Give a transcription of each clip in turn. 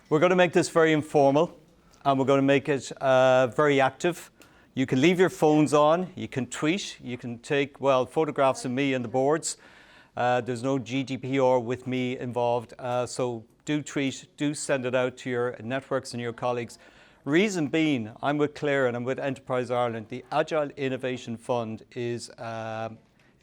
We're going to make this very informal, and we're going to make it very active. You can leave your phones on, you can tweet, you can take, photographs of me and the boards. There's no GDPR with me involved, so do tweet, do send it out to your networks and your colleagues. Reason being, I'm with Claire and I'm with Enterprise Ireland. The Agile Innovation Fund is a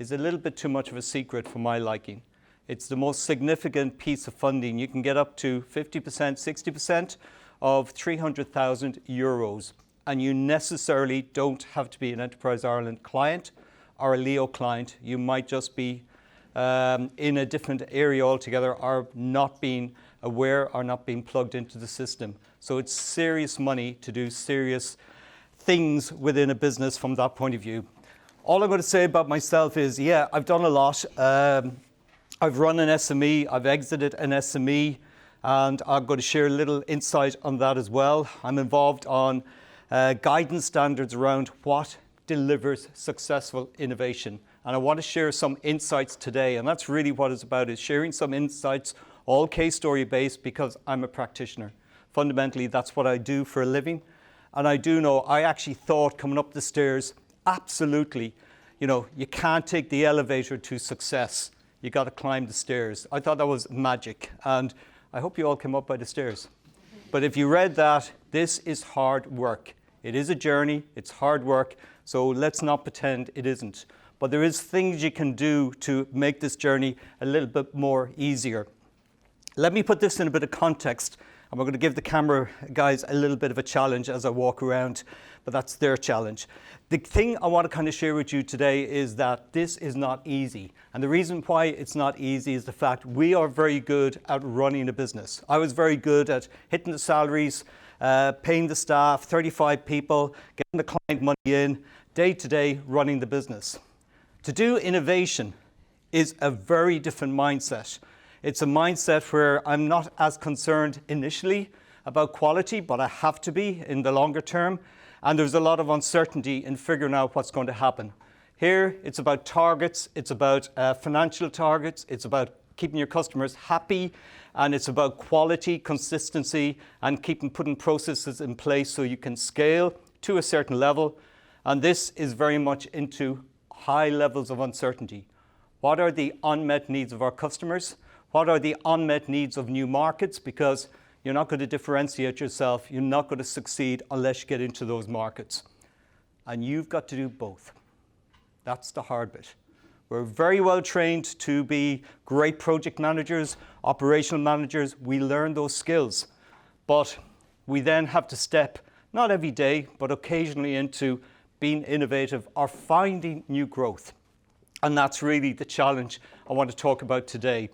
little bit too much of a secret for my liking. It's the most significant piece of funding. You can get up to 50%, 60% of 300,000 euros. And you necessarily don't have to be an Enterprise Ireland client or a Leo client. You might just be in a different area altogether, or not being aware or not being plugged into the system. So it's serious money to do serious things within a business from that point of view. All I'm going to say about myself is, yeah, I've done a lot. I've run an SME, I've exited an SME, and I'm going to share a little insight on that as well. I'm involved on guidance standards around what delivers successful innovation. And I want to share some insights today, and that's really what it's about, is sharing some insights, all case story based, because I'm a practitioner. Fundamentally, that's what I do for a living. And I do know, I actually thought coming up the stairs, absolutely, you can't take the elevator to success. You got to climb the stairs. I thought that was magic, and I hope you all came up by the stairs. But if you read that, this is hard work. It is a journey, it's hard work, so let's not pretend it isn't. But there is things you can do to make this journey a little bit more easier. Let me put this in a bit of context, and we're going to give the camera guys a little bit of a challenge as I walk around, but that's their challenge. The thing I want to kind of share with you today is that this is not easy. And the reason why it's not easy is the fact we are very good at running a business. I was very good at hitting the salaries, paying the staff, 35 people, getting the client money in, day to day running the business. To do innovation is a very different mindset. It's a mindset where I'm not as concerned initially about quality, but I have to be in the longer term. And there's a lot of uncertainty in figuring out what's going to happen. Here, it's about targets, it's about financial targets, it's about keeping your customers happy, and it's about quality, consistency, and putting processes in place so you can scale to a certain level. And this is very much into high levels of uncertainty. What are the unmet needs of our customers? What are the unmet needs of new markets? Because you're not going to differentiate yourself. You're not going to succeed unless you get into those markets. And you've got to do both. That's the hard bit. We're very well trained to be great project managers, operational managers. We learn those skills. But we then have to step, not every day, but occasionally into being innovative or finding new growth. And that's really the challenge I want to talk about today.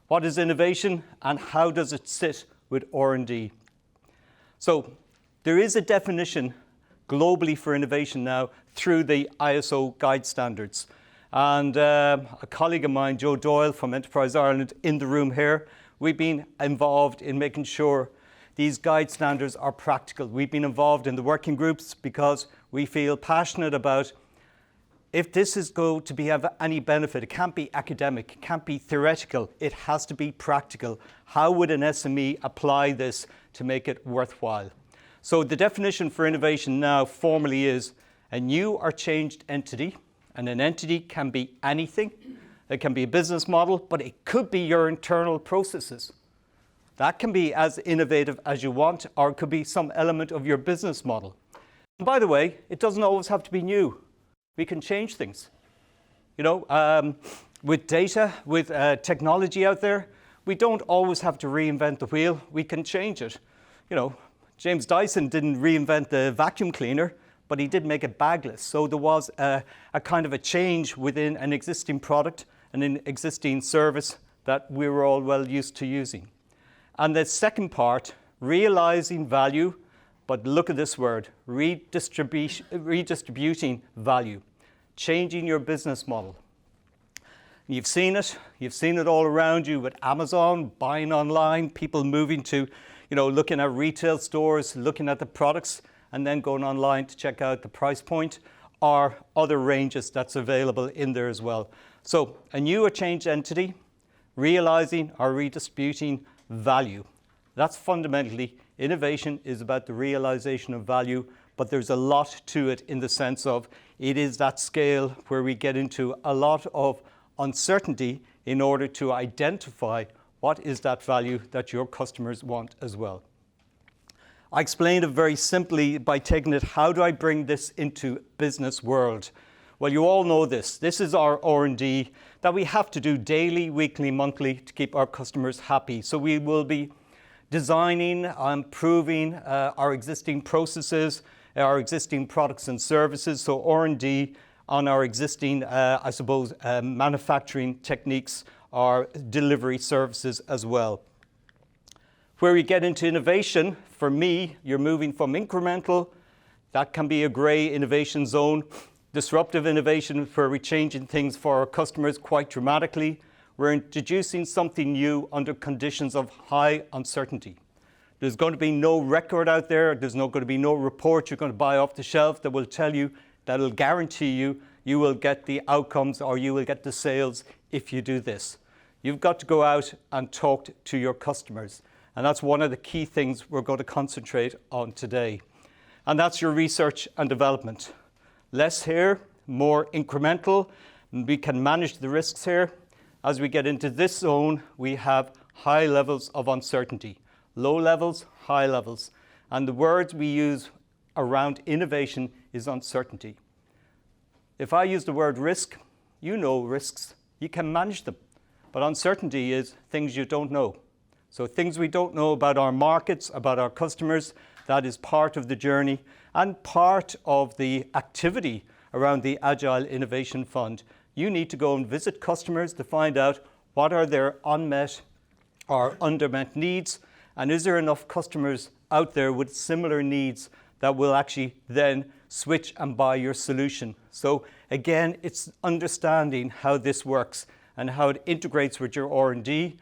What is innovation and how does it sit with R&D? So there is a definition globally for innovation now through the ISO guide standards. And a colleague of mine, Joe Doyle from Enterprise Ireland, in the room here, we've been involved in making sure these guide standards are practical. We've been involved in the working groups because we feel passionate about, if this is going to have any benefit, it can't be academic, it can't be theoretical, it has to be practical. How would an SME apply this to make it worthwhile? So the definition for innovation now formally is a new or changed entity, and an entity can be anything. It can be a business model, but it could be your internal processes. That can be as innovative as you want, or it could be some element of your business model. And by the way, it doesn't always have to be new. We can change things. With data, with technology out there, we don't always have to reinvent the wheel. We can change it. James Dyson didn't reinvent the vacuum cleaner, but he did make it bagless. So there was a kind of a change within an existing product and an existing service that we were all well used to using. And the second part, realizing value, but look at this word, redistributing value, changing your business model. You've seen it all around you with Amazon, buying online, people moving to, looking at retail stores, looking at the products, and then going online to check out the price point or other ranges that's available in there as well. So a new or changed entity, realizing or redistributing value. That's fundamentally, innovation is about the realization of value, but there's a lot to it in the sense of it is that scale where we get into a lot of uncertainty in order to identify what is that value that your customers want as well. I explained it very simply by taking it, how do I bring this into business world? Well, you all know this. This is our R&D that we have to do daily, weekly, monthly to keep our customers happy. So we will be designing, improving our existing processes, our existing products and services. So R&D on our existing, manufacturing techniques, our delivery services as well. Where we get into innovation, for me, you're moving from incremental, that can be a gray innovation zone, disruptive innovation where we're changing things for our customers quite dramatically. We're introducing something new under conditions of high uncertainty. There's going to be no record out there. There's not going to be no report you're going to buy off the shelf that will tell you, that will guarantee you, you will get the outcomes or you will get the sales if you do this. You've got to go out and talk to your customers. And that's one of the key things we're going to concentrate on today. And that's your research and development. Less here, more incremental. We can manage the risks here. As we get into this zone, we have high levels of uncertainty. Low levels, high levels. And the words we use around innovation is uncertainty. If I use the word risk, you know risks. You can manage them. But uncertainty is things you don't know. So things we don't know about our markets, about our customers, that is part of the journey and part of the activity around the Agile Innovation Fund. You need to go and visit customers to find out what are their unmet or undermet needs, and is there enough customers out there with similar needs that will actually then switch and buy your solution. So again, it's understanding how this works and how it integrates with your R&D.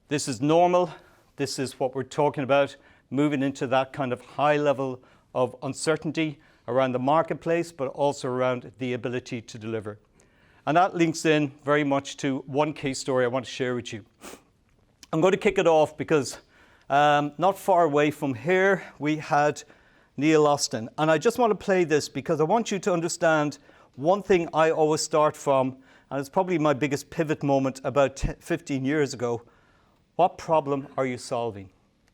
This is normal. This is what we're talking about, moving into that kind of high level of uncertainty around the marketplace, but also around the ability to deliver. And that links in very much to one case story I want to share with you. I'm going to kick it off because not far away from here, we had Neil Austin. And I just want to play this because I want you to understand one thing I always start from, and it's probably my biggest pivot moment about 15 years ago. What problem are you solving?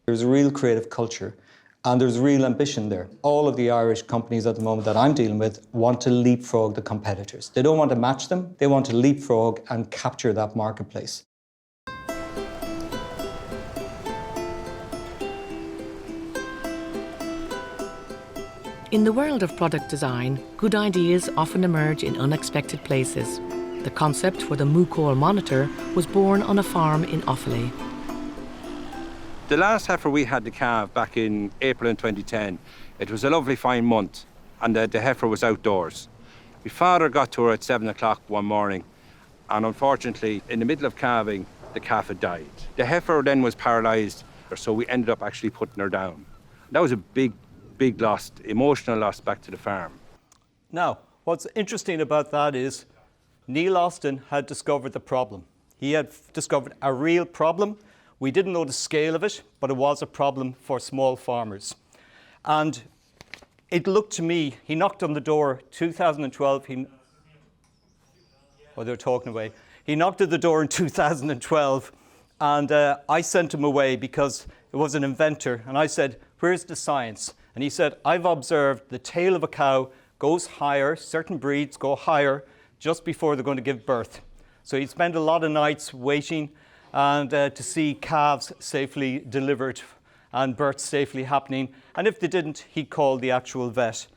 There's a real creative culture and there's real ambition there. All of the Irish companies at the moment that I'm dealing with want to leapfrog the competitors. They don't want to match them, they want to leapfrog and capture that marketplace. In the world of product design, good ideas often emerge in unexpected places. The concept for the Moocall monitor was born on a farm in Offaly. The last heifer we had to calve back in April in 2010, it was a lovely fine month and the heifer was outdoors. My father got to her at 7 o'clock one morning and unfortunately in the middle of calving the calf had died. The heifer then was paralysed, so we ended up actually putting her down. That was a big loss, emotional loss back to the farm. Now, what's interesting about that is Neil Austin had discovered the problem. He had discovered a real problem. We didn't know the scale of it, but it was a problem for small farmers. And it looked to me, he knocked on the door 2012. They're talking away. He knocked at the door in 2012, and I sent him away because it was an inventor. And I said, where's the science? And he said, I've observed the tail of a cow goes higher, certain breeds go higher just before they're going to give birth. So he'd spend a lot of nights waiting and to see calves safely delivered and births safely happening. And if they didn't, he called the actual vet.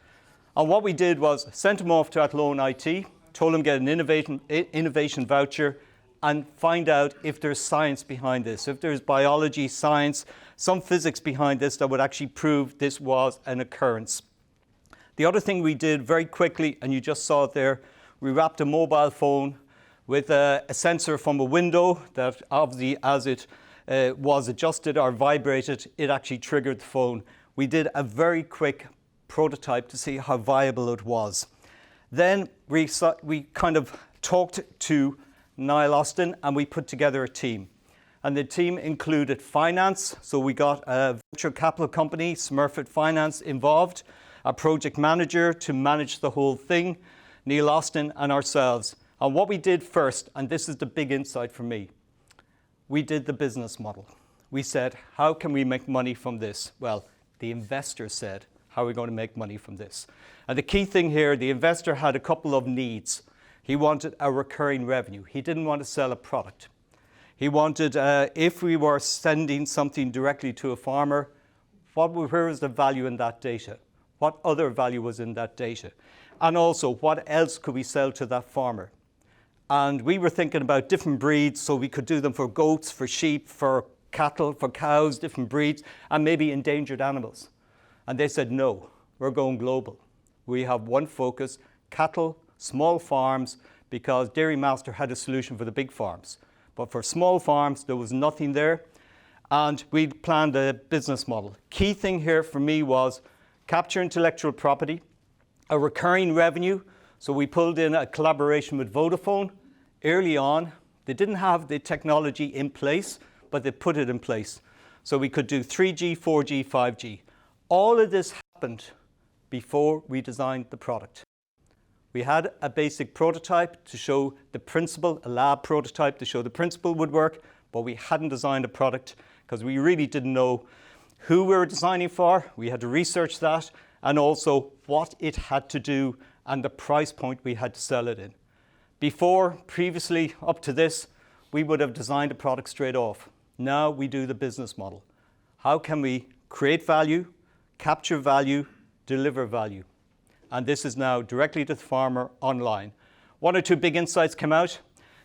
And what we did was sent him off to Athlone IT, told him get an innovation voucher and find out if there's science behind this, if there's biology, science, some physics behind this that would actually prove this was an occurrence. The other thing we did very quickly, and you just saw it there, we wrapped a mobile phone with a sensor from a window that obviously as it was adjusted or vibrated, it actually triggered the phone. We did a very quick prototype to see how viable it was. Then we kind of talked to Niall Austin and we put together a team. And the team included finance, so we got a venture capital company, Smurfit Finance, involved, a project manager to manage the whole thing, Neil Austin and ourselves. And what we did first, and this is the big insight for me, we did the business model. We said, how can we make money from this? Well, the investor said, how are we going to make money from this? And the key thing here, the investor had a couple of needs. He wanted a recurring revenue. He didn't want to sell a product. He wanted, if we were sending something directly to a farmer, where was the value in that data? What other value was in that data? And also, what else could we sell to that farmer? And we were thinking about different breeds, so we could do them for goats, for sheep, for cattle, for cows, different breeds, and maybe endangered animals. And they said, no, we're going global. We have one focus, cattle, small farms, because Dairy Master had a solution for the big farms. But for small farms, there was nothing there. And we planned a business model. Key thing here for me was capture intellectual property, a recurring revenue. So we pulled in a collaboration with Vodafone early on. They didn't have the technology in place, but they put it in place. So we could do 3G, 4G, 5G. All of this happened before we designed the product. We had a basic prototype to show the principle, a lab prototype to show the principle would work, but we hadn't designed a product because we really didn't know who we were designing for. We had to research that and also what it had to do and the price point we had to sell it in. Previously, up to this, we would have designed a product straight off. Now we do the business model. How can we create value, capture value, deliver value? And this is now directly to the farmer online. One or two big insights come out.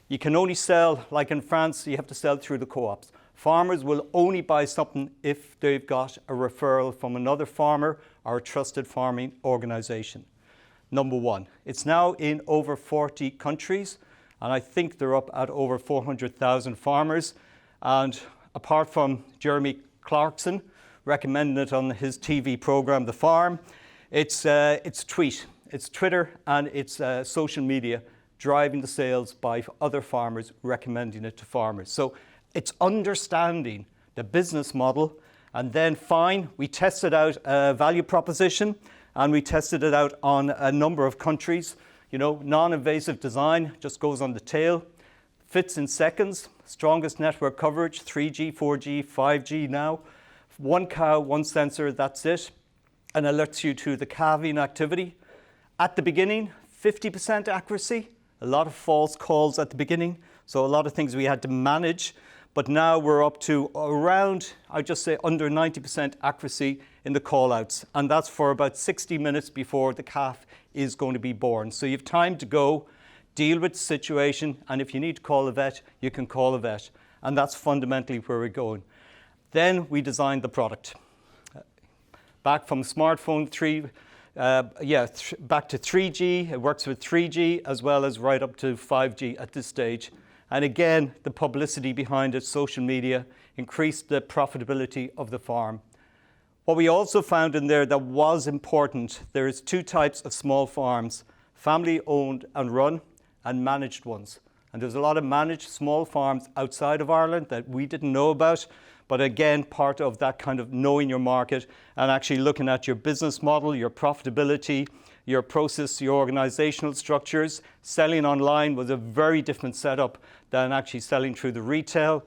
You can only sell, like in France, you have to sell through the co-ops. Farmers will only buy something if they've got a referral from another farmer or a trusted farming organization. Number one, it's now in over 40 countries, and I think they're up at over 400,000 farmers. And apart from Jeremy Clarkson recommending it on his TV program, The Farm, it's Twitter, and it's social media driving the sales by other farmers recommending it to farmers. So it's understanding the business model, and then fine, we tested out a value proposition, and we tested it out on a number of countries. You know, non-invasive design just goes on the tail, fits in seconds, strongest network coverage, 3G, 4G, 5G now, one cow, one sensor, that's it, and alerts you to the calving activity. At the beginning, 50% accuracy, a lot of false calls at the beginning, so a lot of things we had to manage, but now we're up to around, I'd just say under 90% accuracy in the call-outs, and that's for about 60 minutes before the calf is going to be born. So you have time to go, deal with the situation, and if you need to call a vet, you can call a vet, and that's fundamentally where we're going. Then we designed the product. Back from smartphone back to 3G. It works with 3G as well as right up to 5G at this stage. And again, the publicity behind it, social media, increased the profitability of the farm. What we also found in there that was important, there's two types of small farms, family owned and run and managed ones. And there's a lot of managed small farms outside of Ireland that we didn't know about. But again, part of that kind of knowing your market and actually looking at your business model, your profitability, your process, your organizational structures. Selling online was a very different setup than actually selling through the retail.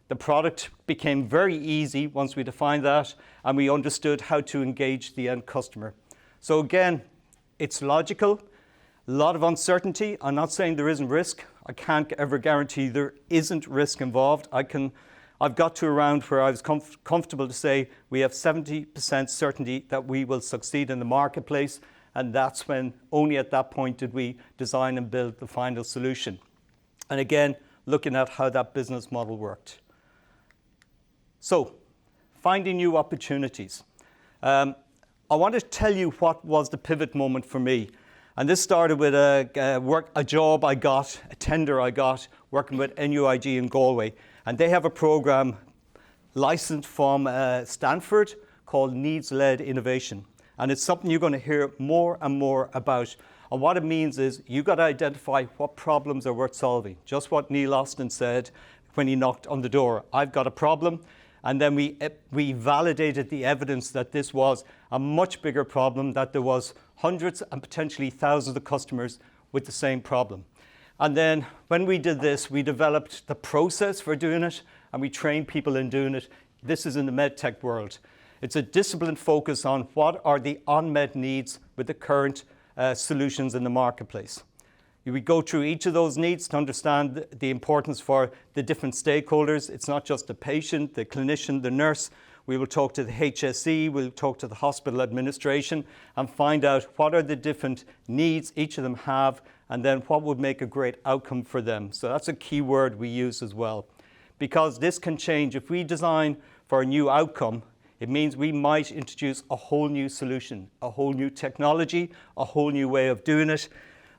The product became very easy once we defined that, and we understood how to engage the end customer. So again, it's logical, a lot of uncertainty. I'm not saying there isn't risk. I can't ever guarantee there isn't risk involved. I've got to around where I was comfortable to say we have 70% certainty that we will succeed in the marketplace, and that's when only at that point did we design and build the final solution. And again, looking at how that business model worked. So, finding new opportunities. I want to tell you what was the pivot moment for me. And this started with a job I got, a tender I got, working with NUIG in Galway. And they have a program licensed from Stanford called Needs-Led Innovation. And it's something you're going to hear more and more about. And what it means is you've got to identify what problems are worth solving. Just what Neil Austin said, when he knocked on the door. I've got a problem. And then we validated the evidence that this was a much bigger problem, that there was hundreds and potentially thousands of customers with the same problem. And then when we did this, we developed the process for doing it, and we trained people in doing it. This is in the medtech world. It's a disciplined focus on what are the unmet needs with the current solutions in the marketplace. We go through each of those needs to understand the importance for the different stakeholders. It's not just the patient, the clinician, the nurse. We will talk to the HSE, we'll talk to the hospital administration and find out what are the different needs each of them have, and then what would make a great outcome for them. So that's a key word we use as well. Because this can change. If we design for a new outcome, it means we might introduce a whole new solution, a whole new technology, a whole new way of doing it.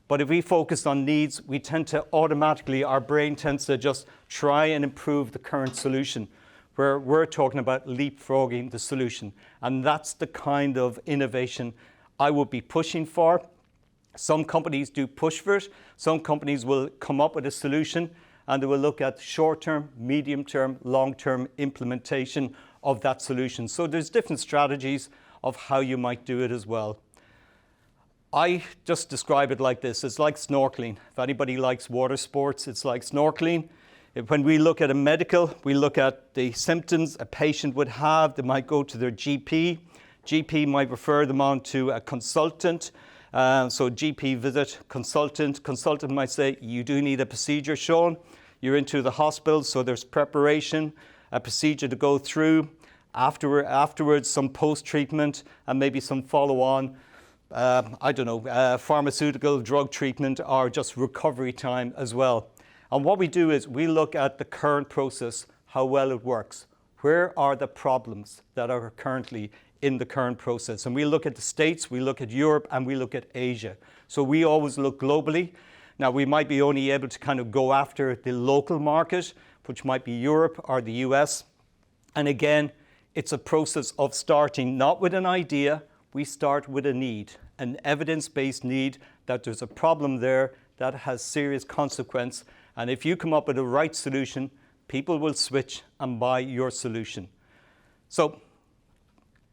But if we focus on needs, we tend to automatically, our brain tends to just try and improve the current solution, where we're talking about leapfrogging the solution. And that's the kind of innovation I would be pushing for. Some companies do push for it. Some companies will come up with a solution and they will look at short-term, medium-term, long-term implementation of that solution. So there's different strategies of how you might do it as well. I just describe it like this. It's like snorkeling. If anybody likes water sports, it's like snorkeling. When we look at a medical, we look at the symptoms a patient would have. They might go to their GP. GP might refer them on to a consultant. So GP visit, consultant. Consultant might say, you do need a procedure shown. You're into the hospital, so there's preparation, a procedure to go through. Afterwards, some post-treatment and maybe some follow-on. Pharmaceutical drug treatment or just recovery time as well. And what we do is we look at the current process, how well it works. Where are the problems that are currently in the current process? And we look at the States, we look at Europe, and we look at Asia. So we always look globally. Now, we might be only able to kind of go after the local market, which might be Europe or the US. And again, it's a process of starting not with an idea. We start with a need, an evidence-based need that there's a problem there that has serious consequence. And if you come up with the right solution, people will switch and buy your solution. So,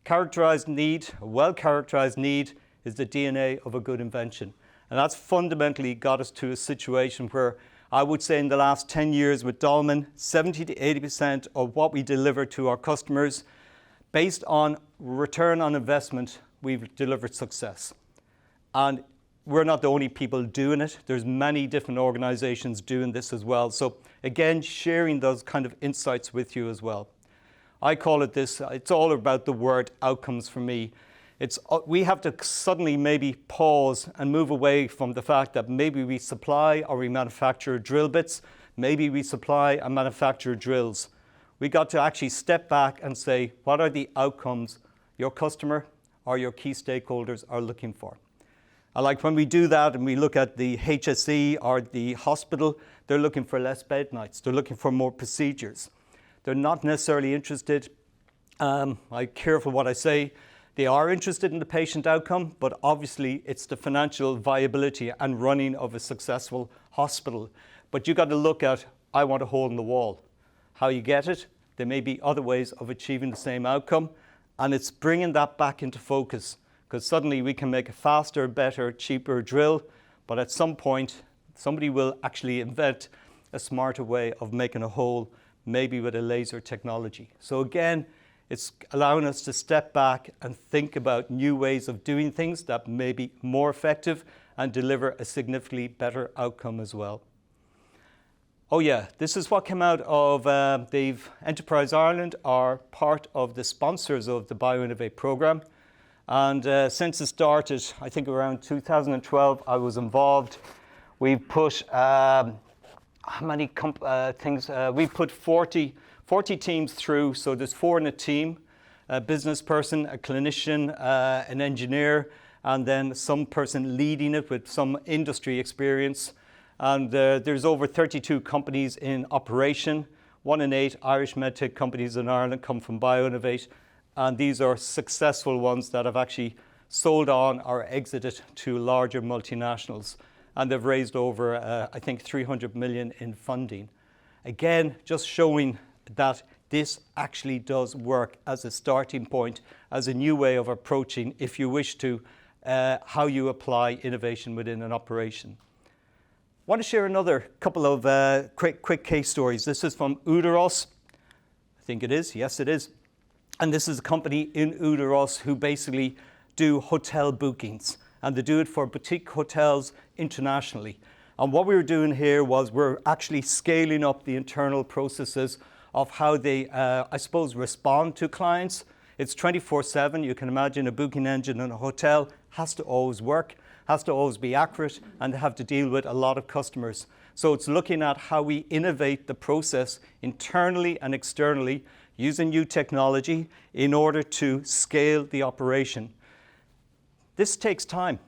characterized need, a well-characterized need is the DNA of a good invention. And that's fundamentally got us to a situation where I would say in the last 10 years with Dolman, 70 to 80% of what we deliver to our customers, based on return on investment, we've delivered success. And we're not the only people doing it. There's many different organizations doing this as well. So again, sharing those kind of insights with you as well. I call it this, it's all about the word outcomes for me. We have to suddenly maybe pause and move away from the fact that maybe we supply or we manufacture drill bits, maybe we supply and manufacture drills. We got to actually step back and say, what are the outcomes your customer or your key stakeholders are looking for? And like when we do that and we look at the HSE or the hospital, they're looking for less bed nights. They're looking for more procedures. They're not necessarily interested, I'm careful what I say, they are interested in the patient outcome, but obviously it's the financial viability and running of a successful hospital. But you got to look at, I want a hole in the wall. How you get it, there may be other ways of achieving the same outcome, and it's bringing that back into focus, because suddenly we can make a faster, better, cheaper drill, but at some point, somebody will actually invent a smarter way of making a hole, maybe with a laser technology. So again, it's allowing us to step back and think about new ways of doing things that may be more effective and deliver a significantly better outcome as well. Oh yeah, this is what came out of the Enterprise Ireland are part of the sponsors of the BioInnovate program. And since it started, I think around 2012, I was involved. We've put, how many things? We've put 40 teams through, so there's 4 in a team, a business person, a clinician, an engineer, and then some person leading it with some industry experience. And there's over 32 companies in operation. 1 in 8 Irish medtech companies in Ireland come from BioInnovate. And these are successful ones that have actually sold on or exited to larger multinationals. And they've raised over, I think, 300 million in funding. Again, just showing that this actually does work as a starting point, as a new way of approaching, if you wish to, how you apply innovation within an operation. I want to share another couple of quick case stories. This is from Uderos. I think it is. Yes, it is. And this is a company in Uderos who basically do hotel bookings. And they do it for boutique hotels internationally. And what we were doing here was we're actually scaling up the internal processes of how they, I suppose, respond to clients. It's 24/7. You can imagine a booking engine in a hotel has to always work, has to always be accurate, and they have to deal with a lot of customers. So it's looking at how we innovate the process internally and externally using new technology in order to scale the operation. This takes time.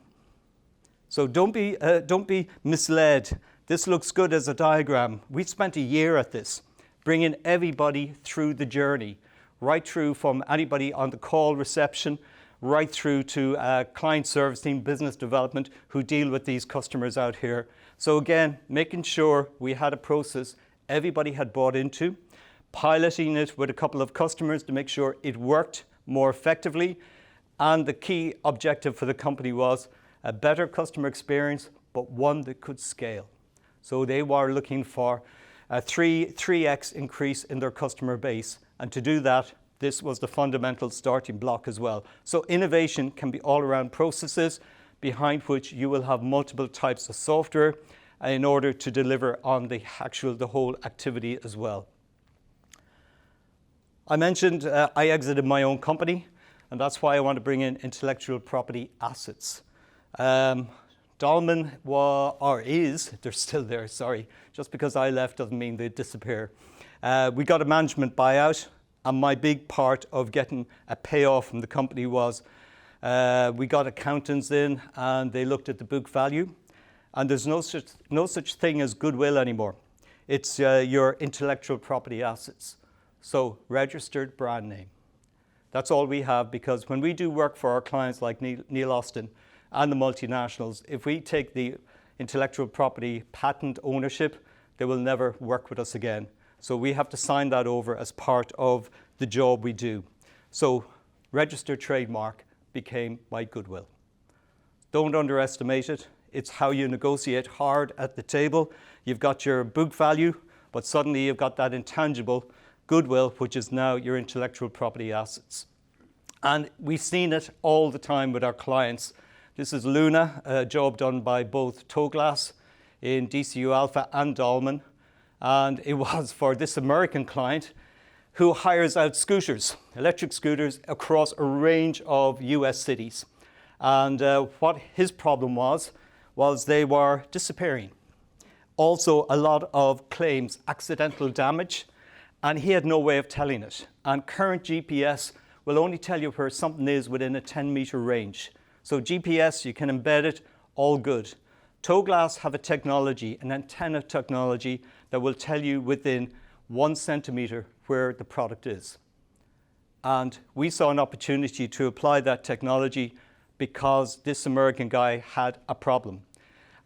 So don't be misled. This looks good as a diagram. We spent a year at this, bringing everybody through the journey, right through from anybody on the call reception, right through to client service team, business development, who deal with these customers out here. So again, making sure we had a process everybody had bought into, piloting it with a couple of customers to make sure it worked more effectively. And the key objective for the company was a better customer experience, but one that could scale. So they were looking for a 3x increase in their customer base. And to do that, this was the fundamental starting block as well. So innovation can be all around processes behind which you will have multiple types of software in order to deliver on the whole activity as well. I mentioned I exited my own company, and that's why I want to bring in intellectual property assets. Dolman they're still there, sorry. Just because I left doesn't mean they disappear. We got a management buyout, and my big part of getting a payoff from the company was we got accountants in and they looked at the book value, and there's no such thing as goodwill anymore. It's your intellectual property assets. So registered brand name. That's all we have, because when we do work for our clients like Neil Austin and the multinationals, if we take the intellectual property patent ownership, they will never work with us again. So we have to sign that over as part of the job we do. So registered trademark became my goodwill. Don't underestimate it. It's how you negotiate hard at the table. You've got your book value, but suddenly you've got that intangible goodwill, which is now your intellectual property assets. And we've seen it all the time with our clients. This is Luna, a job done by both Toglass in DCU Alpha and Dolman. And it was for this American client who hires out scooters, electric scooters, across a range of US cities. And what his problem was they were disappearing. Also, a lot of claims, accidental damage, and he had no way of telling it. And current GPS will only tell you where something is within a 10-meter range. So GPS, you can embed it, all good. Toglass have a technology, an antenna technology, that will tell you within 1 centimeter where the product is. And we saw an opportunity to apply that technology because this American guy had a problem.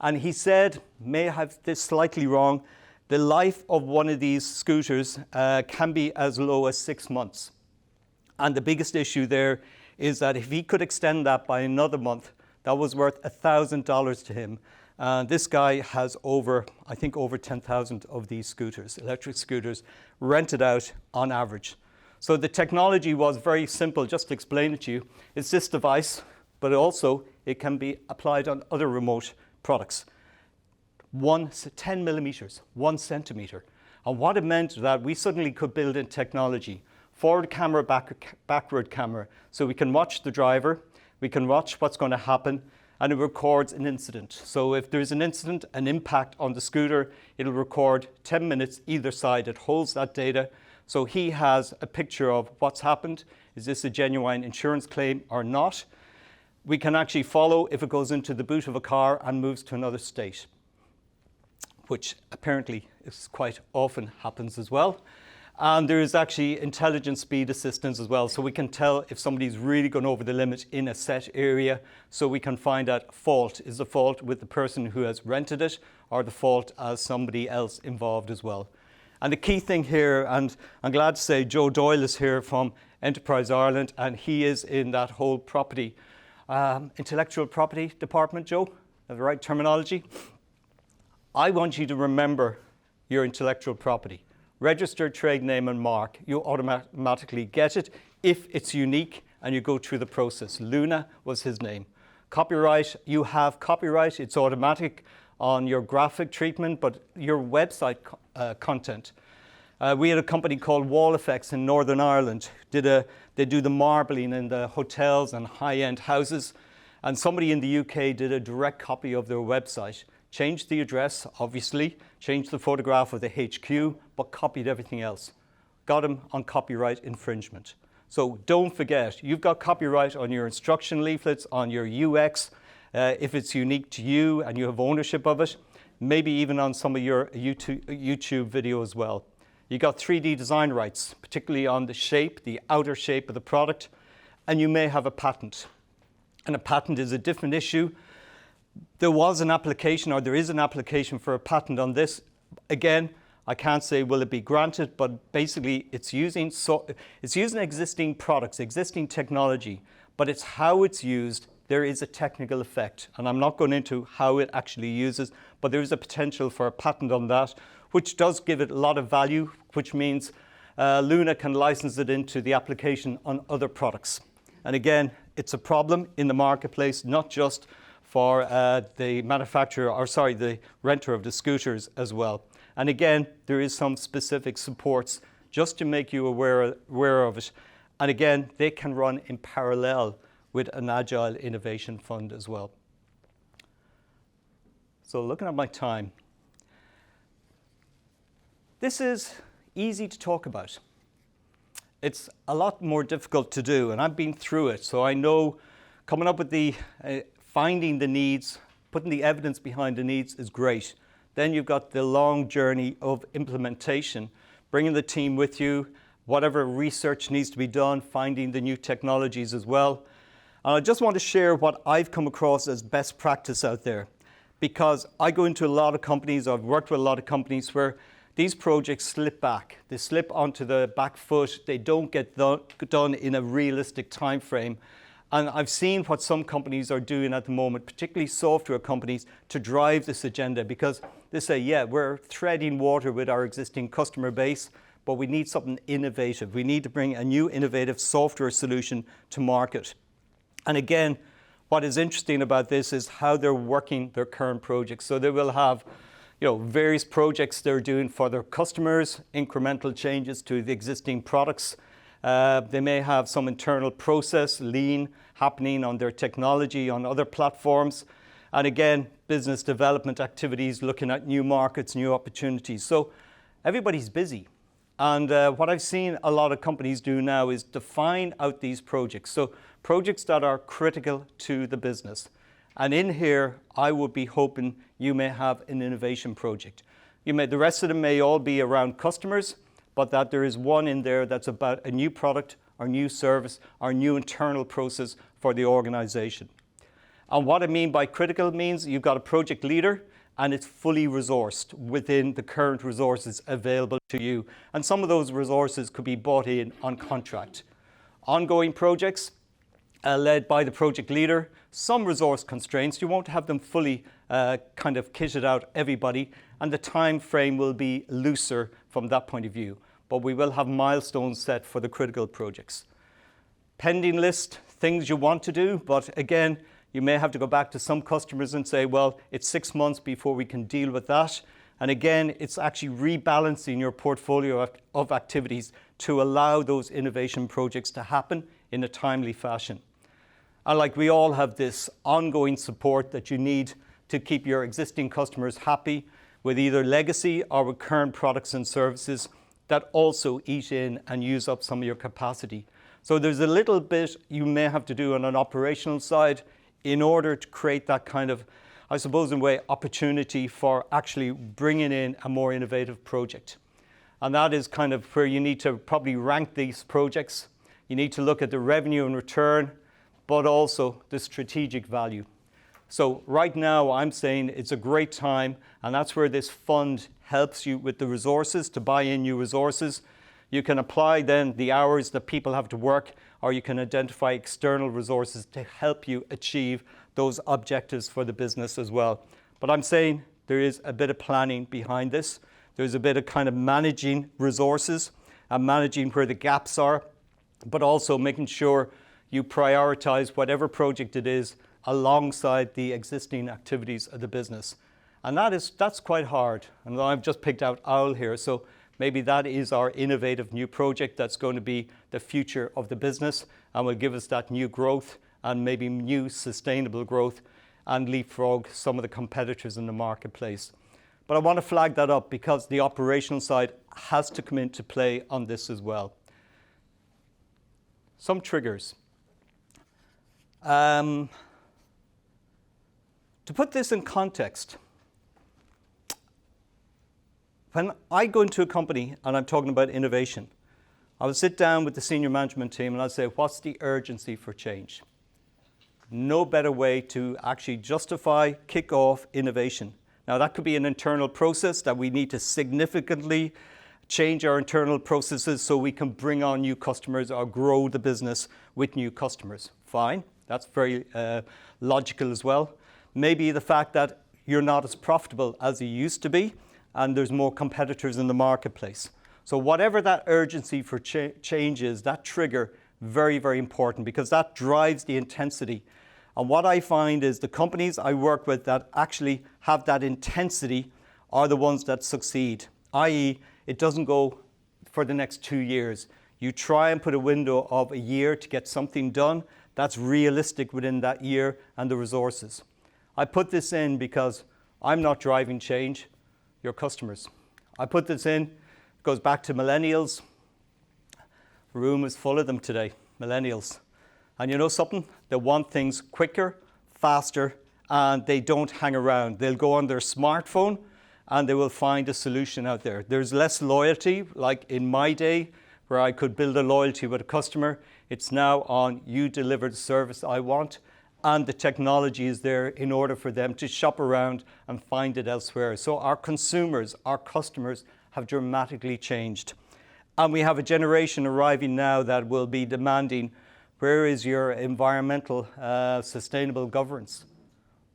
And he said, may have this slightly wrong, the life of one of these scooters can be as low as 6 months. And the biggest issue there is that if he could extend that by another month, that was worth $1,000 to him. This guy has over 10,000 of these scooters, electric scooters, rented out on average. So the technology was very simple, just to explain it to you. It's this device, but also it can be applied on other remote products. 10 millimeters, 1 centimeter. And what it meant that we suddenly could build in technology, forward camera, backward camera, so we can watch the driver, we can watch what's going to happen, and it records an incident. So if there's an incident, an impact on the scooter, it'll record 10 minutes either side. It holds that data. So he has a picture of what's happened. Is this a genuine insurance claim or not? We can actually follow if it goes into the boot of a car and moves to another state, which apparently is quite often happens as well. And there is actually intelligent speed assistance as well. So we can tell if somebody's really gone over the limit in a set area. So we can find out fault. Is the fault with the person who has rented it, or the fault as somebody else involved as well? And the key thing here, and I'm glad to say Joe Doyle is here from Enterprise Ireland, and he is in that whole property, intellectual property department, Joe, the right terminology. I want you to remember your intellectual property. Registered trade name and mark, you automatically get it if it's unique and you go through the process. Luna was his name. Copyright, you have copyright, it's automatic on your graphic treatment, but your website content. We had a company called Wall Effects in Northern Ireland. They do the marbling in the hotels and high-end houses, and somebody in the UK did a direct copy of their website. Changed the address, obviously, changed the photograph of the HQ, but copied everything else. Got him on copyright infringement. So don't forget, you've got copyright on your instruction leaflets, on your UX, if it's unique to you and you have ownership of it, maybe even on some of your YouTube video as well. You got 3D design rights, particularly on the shape, the outer shape of the product, and you may have a patent. And a patent is a different issue. There was an application, or there is an application for a patent on this. Again, I can't say will it be granted, but basically it's using existing products, existing technology, but it's how it's used. There is a technical effect, and I'm not going into how it actually uses, but there is a potential for a patent on that, which does give it a lot of value, which means Luna can license it into the application on other products. And again, it's a problem in the marketplace, not just for the manufacturer, or sorry, the renter of the scooters as well. And again, there is some specific supports just to make you aware of it. And again, they can run in parallel with an Agile Innovation Fund as well. So looking at my time, this is easy to talk about. It's a lot more difficult to do, and I've been through it, so I know coming up with the finding the needs, putting the evidence behind the needs is great. Then you've got the long journey of implementation, bringing the team with you, whatever research needs to be done, finding the new technologies as well. And I just want to share what I've come across as best practice out there, because I go into a lot of companies, I've worked with a lot of companies where these projects slip back. They slip onto the back foot. They don't get done in a realistic time frame. And I've seen what some companies are doing at the moment, particularly software companies, to drive this agenda, because they say, yeah, we're treading water with our existing customer base, but we need something innovative. We need to bring a new innovative software solution to market. And again, what is interesting about this is how they're working their current projects. So they will have various projects they're doing for their customers, incremental changes to the existing products. They may have some internal process, lean, happening on their technology, on other platforms. And again, business development activities, looking at new markets, new opportunities. So everybody's busy. And what I've seen a lot of companies do now is define out these projects. So projects that are critical to the business. And in here, I would be hoping you may have an innovation project. The rest of them may all be around customers, but that there is one in there that's about a new product or new service or new internal process for the organization. And what I mean by critical means you've got a project leader and it's fully resourced within the current resources available to you. And some of those resources could be bought in on contract. Ongoing projects led by the project leader, some resource constraints. You won't have them fully kind of kitted out everybody, and the time frame will be looser from that point of view. But we will have milestones set for the critical projects. Pending list, things you want to do, but again, you may have to go back to some customers and say, well, it's 6 months before we can deal with that. And again, it's actually rebalancing your portfolio of activities to allow those innovation projects to happen in a timely fashion. And like we all have this ongoing support that you need to keep your existing customers happy with either legacy or with current products and services that also eat in and use up some of your capacity. So there's a little bit you may have to do on an operational side in order to create that kind of, I suppose in a way, opportunity for actually bringing in a more innovative project. And that is kind of where you need to probably rank these projects. You need to look at the revenue and return, but also the strategic value. So right now I'm saying it's a great time, and that's where this fund helps you with the resources to buy in new resources. You can apply then the hours that people have to work, or you can identify external resources to help you achieve those objectives for the business as well. But I'm saying there is a bit of planning behind this. There's a bit of kind of managing resources and managing where the gaps are, but also making sure you prioritize whatever project it is alongside the existing activities of the business. And that's quite hard. And I've just picked out Agile here, so maybe that is our innovative new project that's going to be the future of the business and will give us that new growth and maybe new sustainable growth and leapfrog some of the competitors in the marketplace. But I want to flag that up because the operational side has to come into play on this as well. Some triggers. To put this in context, when I go into a company and I'm talking about innovation, I will sit down with the senior management team and I'll say, what's the urgency for change? No better way to actually justify, kick off innovation. Now that could be an internal process that we need to significantly change our internal processes so we can bring on new customers or grow the business with new customers. Fine, that's very logical as well. Maybe the fact that you're not as profitable as you used to be and there's more competitors in the marketplace. So whatever that urgency for change is, that trigger, very, very important because that drives the intensity. And what I find is the companies I work with that actually have that intensity are the ones that succeed, i.e. it doesn't go for the next 2 years. You try and put a window of a year to get something done that's realistic within that year and the resources. I put this in because I'm not driving change, your customers. I put this in, it goes back to millennials. The room is full of them today, millennials. And you know something? They want things quicker, faster, and they don't hang around. They'll go on their smartphone and they will find a solution out there. There's less loyalty, like in my day, where I could build a loyalty with a customer. It's now on you deliver the service I want, and the technology is there in order for them to shop around and find it elsewhere. So our consumers, our customers have dramatically changed. And we have a generation arriving now that will be demanding, where is your environmental sustainable governance?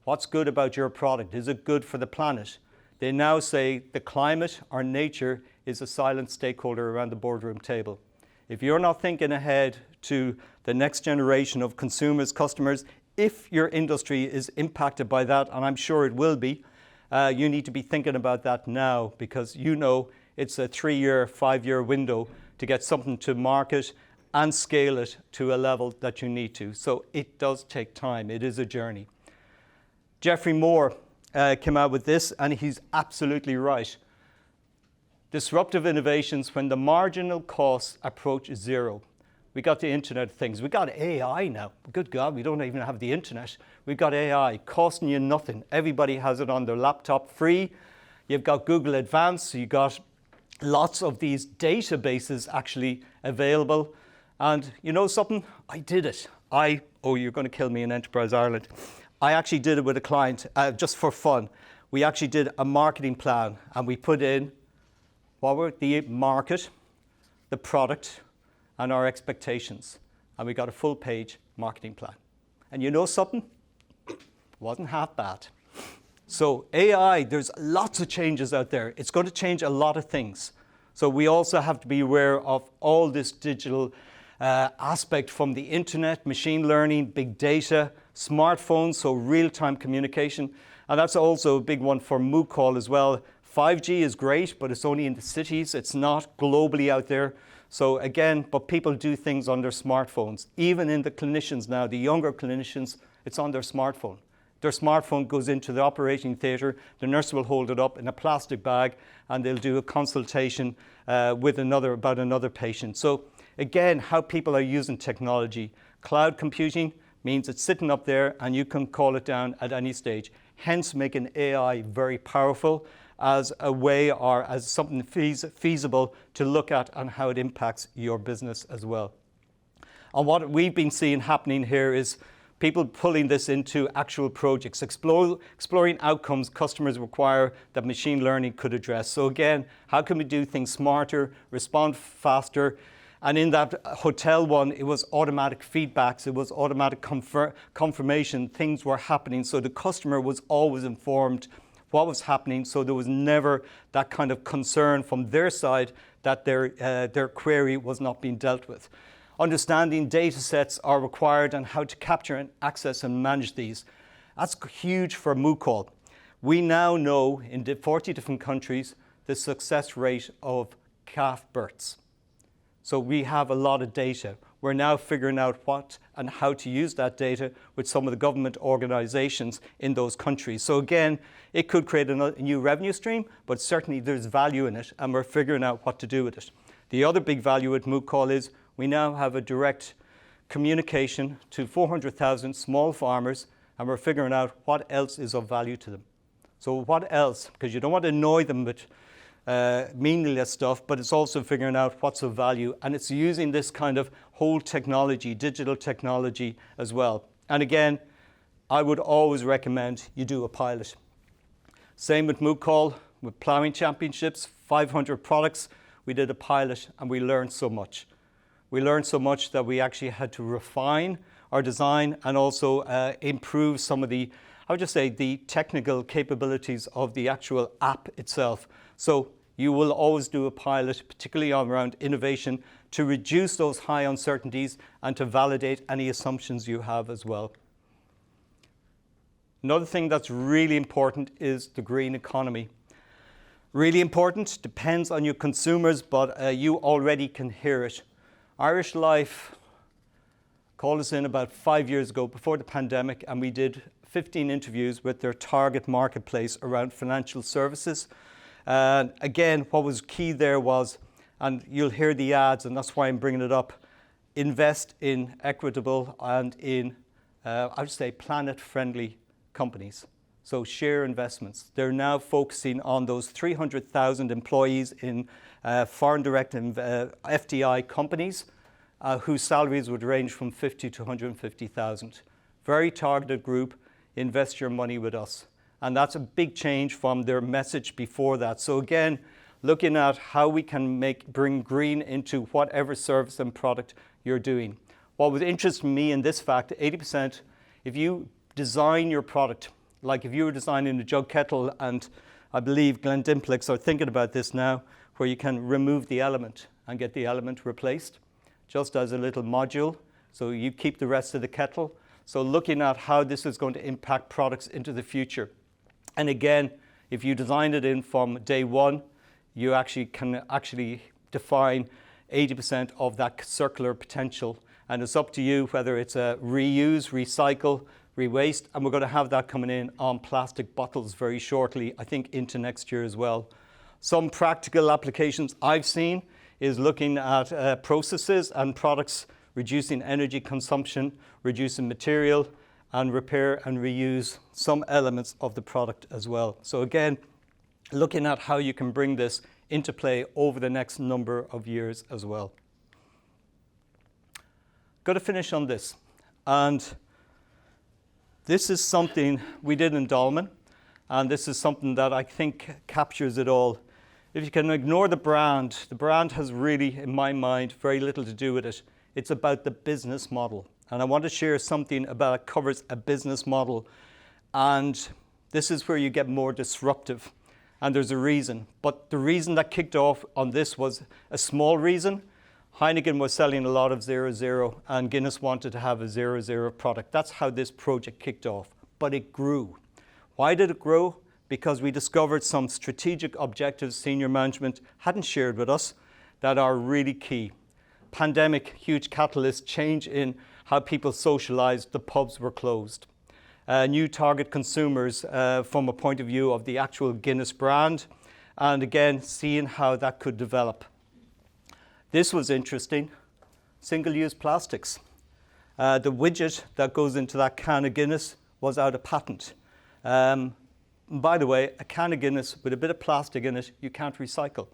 What's good about your product? Is it good for the planet? They now say the climate or nature is a silent stakeholder around the boardroom table. If you're not thinking ahead to the next generation of consumers, customers, if your industry is impacted by that, and I'm sure it will be, you need to be thinking about that now because you know it's a 3-year, 5-year window to get something to market and scale it to a level that you need to. So it does take time. It is a journey. Geoffrey Moore came out with this, and he's absolutely right. Disruptive innovations when the marginal costs approach zero. We got the Internet of Things. We got AI now. Good God, we don't even have the internet. We've got AI costing you nothing. Everybody has it on their laptop free. You've got Google Advanced. You've got lots of these databases actually available. And you know something? I did it. You're going to kill me in Enterprise Ireland. I actually did it with a client just for fun. We actually did a marketing plan and we put in what were the market, the product, and our expectations. And we got a full page marketing plan. And you know something? It wasn't half bad. So AI, there's lots of changes out there. It's going to change a lot of things. So we also have to be aware of all this digital aspect from the internet, machine learning, big data, smartphones, so real-time communication. And that's also a big one for MooCall as well. 5G is great, but it's only in the cities. It's not globally out there. So again, but people do things on their smartphones. Even in the clinicians now, the younger clinicians, it's on their smartphone. Their smartphone goes into the operating theatre, the nurse will hold it up in a plastic bag, and they'll do a consultation with about another patient. So again, how people are using technology. Cloud computing means it's sitting up there and you can call it down at any stage, hence making AI very powerful as a way or as something feasible to look at and how it impacts your business as well. And what we've been seeing happening here is people pulling this into actual projects, exploring outcomes customers require that machine learning could address. So again, how can we do things smarter, respond faster? And in that hotel one, it was automatic feedbacks, it was automatic confirmation, things were happening. So the customer was always informed what was happening, so there was never that kind of concern from their side that their query was not being dealt with. Understanding data sets are required and how to capture and access and manage these. That's huge for MooCall. We now know in 40 different countries the success rate of calf births. So we have a lot of data. We're now figuring out what and how to use that data with some of the government organizations in those countries. So again, it could create a new revenue stream, but certainly there's value in it, and we're figuring out what to do with it. The other big value with MooCall is we now have a direct communication to 400,000 small farmers, and we're figuring out what else is of value to them. So what else? Because you don't want to annoy them with meaningless stuff, but it's also figuring out what's of value, and it's using this kind of whole technology, digital technology as well. And again, I would always recommend you do a pilot. Same with MooCall, with Ploughing Championships, 500 products. We did a pilot and we learned so much. We learned so much that we actually had to refine our design and also improve some of the, I would just say, the technical capabilities of the actual app itself. So you will always do a pilot, particularly around innovation, to reduce those high uncertainties and to validate any assumptions you have as well. Another thing that's really important is the green economy. Really important, depends on your consumers, but you already can hear it. Irish Life called us in about 5 years ago before the pandemic, and we did 15 interviews with their target marketplace around financial services. Again, what was key there was, and you'll hear the ads, and that's why I'm bringing it up, invest in equitable and in, I would say, planet-friendly companies. So share investments. They're now focusing on those 300,000 employees in foreign direct FDI companies whose salaries would range from 50 to 150,000. Very targeted group, invest your money with us. And that's a big change from their message before that. So again, looking at how we can bring green into whatever service and product you're doing. What would interest me in this fact, 80%, if you design your product, like if you were designing a jug kettle, and I believe Glendimplix are thinking about this now, where you can remove the element and get the element replaced, just as a little module, so you keep the rest of the kettle. So looking at how this is going to impact products into the future. And again, if you design it in from day one, you can define 80% of that circular potential. And it's up to you whether it's a reuse, recycle, re-waste, and we're going to have that coming in on plastic bottles very shortly, I think into next year as well. Some practical applications I've seen is looking at processes and products, reducing energy consumption, reducing material, and repair and reuse some elements of the product as well. So again, looking at how you can bring this into play over the next number of years as well. Got to finish on this. And this is something we did in Dolman, and this is something that I think captures it all. If you can ignore the brand has really, in my mind, very little to do with it. It's about the business model. And I want to share something about it covers a business model. And this is where you get more disruptive. And there's a reason. But the reason that kicked off on this was a small reason. Heineken was selling a lot of 0.0, and Guinness wanted to have a 0.0 product. That's how this project kicked off. But it grew. Why did it grow? Because we discovered some strategic objectives senior management hadn't shared with us that are really key. Pandemic, huge catalyst, change in how people socialized, the pubs were closed. New target consumers from a point of view of the actual Guinness brand, and again, seeing how that could develop. This was interesting, single-use plastics. The widget that goes into that can of Guinness was out of patent. By the way, a can of Guinness with a bit of plastic in it, you can't recycle.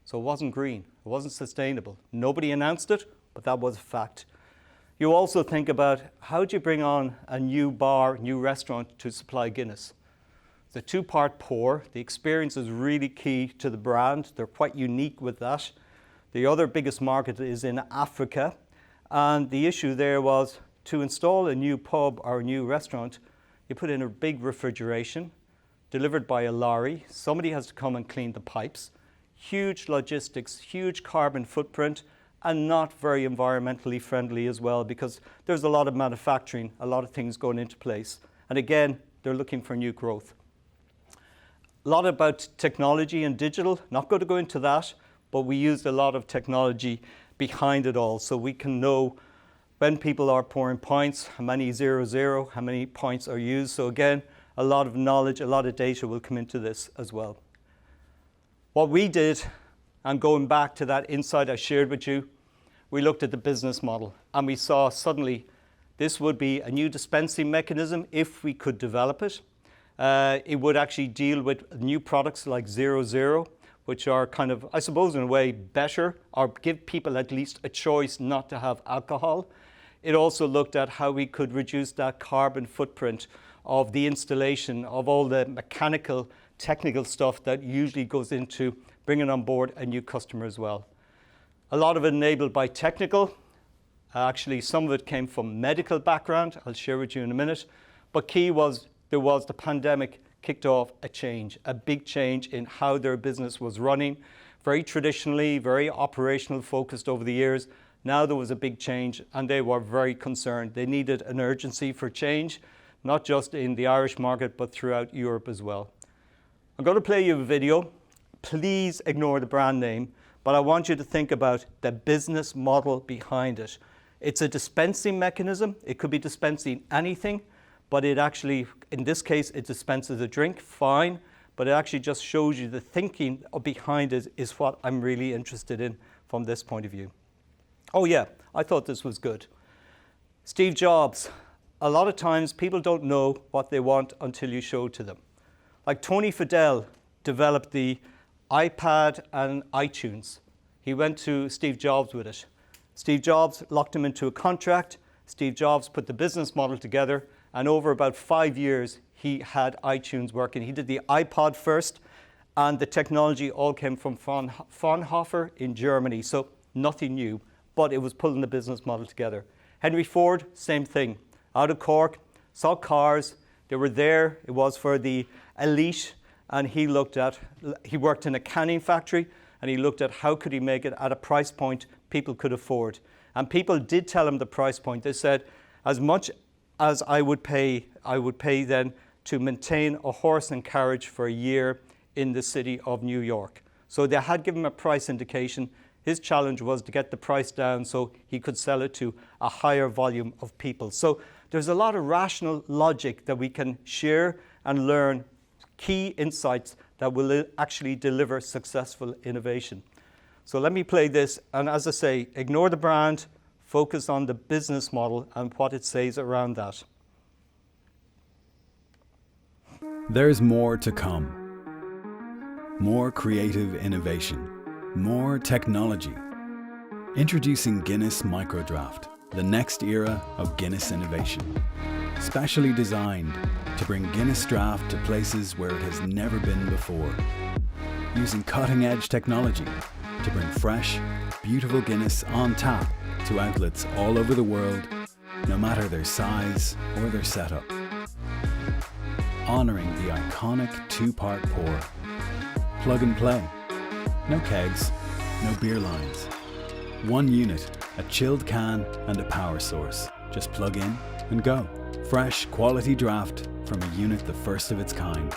So it wasn't green, it wasn't sustainable. Nobody announced it, but that was a fact. You also think about how do you bring on a new bar, new restaurant to supply Guinness. The two-part pour, the experience is really key to the brand. They're quite unique with that. The other biggest market is in Africa. And the issue there was to install a new pub or a new restaurant, you put in a big refrigeration delivered by a lorry. Somebody has to come and clean the pipes. Huge logistics, huge carbon footprint, and not very environmentally friendly as well, because there's a lot of manufacturing, a lot of things going into place. And again, they're looking for new growth. A lot about technology and digital, not going to go into that, but we used a lot of technology behind it all, so we can know when people are pouring pints, how many 0-0, how many pints are used. So again, a lot of knowledge, a lot of data will come into this as well. What we did, and going back to that insight I shared with you, we looked at the business model and we saw suddenly this would be a new dispensing mechanism if we could develop it. It would actually deal with new products like 0-0, which are kind of, I suppose in a way, better, or give people at least a choice not to have alcohol. It also looked at how we could reduce that carbon footprint of the installation of all the mechanical, technical stuff that usually goes into bringing on board a new customer as well. A lot of it enabled by technical. Actually, some of it came from medical background. I'll share with you in a minute. But key was there was the pandemic kicked off a change, a big change in how their business was running. Very traditionally, very operational focused over the years. Now there was a big change and they were very concerned. They needed an urgency for change, not just in the Irish market, but throughout Europe as well. I'm going to play you a video. Please ignore the brand name, but I want you to think about the business model behind it. It's a dispensing mechanism. It could be dispensing anything, but it actually, in this case, it dispenses a drink, fine, but it actually just shows you the thinking behind it is what I'm really interested in from this point of view. Oh yeah, I thought this was good. Steve Jobs. A lot of times people don't know what they want until you show it to them. Like Tony Fadell developed the iPad and iTunes. He went to Steve Jobs with it. Steve Jobs locked him into a contract. Steve Jobs put the business model together, and over about 5 years, he had iTunes working. He did the iPod first, and the technology all came from Fraunhofer in Germany, so nothing new, but it was pulling the business model together. Henry Ford, same thing. Out of Cork, saw cars, they were there, it was for the elite, and he worked in a canning factory, and he looked at how could he make it at a price point people could afford. And people did tell him the price point. They said, as much as I would pay then to maintain a horse and carriage for a year in the city of New York. So they had given him a price indication. His challenge was to get the price down so he could sell it to a higher volume of people. So there's a lot of rational logic that we can share and learn, key insights that will actually deliver successful innovation. So let me play this, and as I say, ignore the brand, focus on the business model and what it says around that. There's more to come. More creative innovation. More technology. Introducing Guinness Microdraft, the next era of Guinness innovation. Specially designed to bring Guinness Draft to places where it has never been before. Using cutting-edge technology to bring fresh, beautiful Guinness on tap to outlets all over the world, no matter their size or their setup. Honoring the iconic two-part pour. Plug and play. No kegs, no beer lines. One unit, a chilled can and a power source. Just plug in and go. Fresh, quality draft from a unit the first of its kind.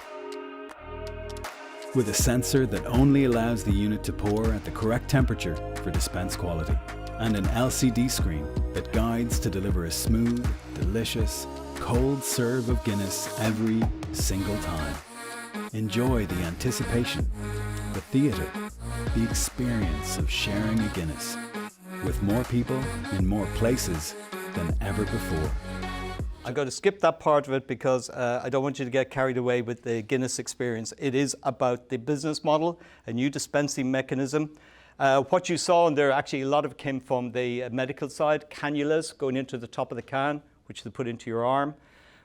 With a sensor that only allows the unit to pour at the correct temperature for dispense quality. And an LCD screen that guides to deliver a smooth, delicious, cold serve of Guinness every single time. Enjoy the anticipation, the theatre, the experience of sharing a Guinness with more people in more places than ever before. I'm going to skip that part of it because I don't want you to get carried away with the Guinness experience. It is about the business model, a new dispensing mechanism. What you saw in there, actually a lot of it came from the medical side, cannulas going into the top of the can, which they put into your arm.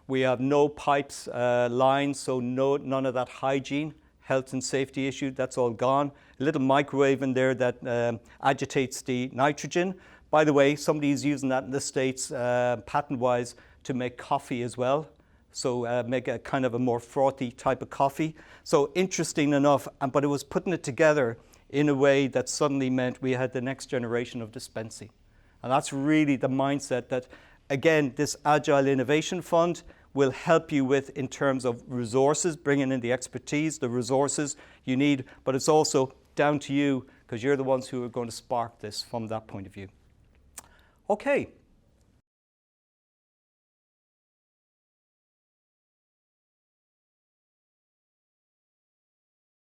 We have no pipes, lines, so none of that hygiene, health and safety issue, that's all gone. A little microwave in there that agitates the nitrogen. By the way, somebody's using that in the States, patent-wise, to make coffee as well. So make a kind of a more frothy type of coffee. So interesting enough, but it was putting it together in a way that suddenly meant we had the next generation of dispensing. And that's really the mindset that, again, this Agile Innovation Fund will help you with in terms of resources, bringing in the expertise, the resources you need, but it's also down to you because you're the ones who are going to spark this from that point of view. Okay,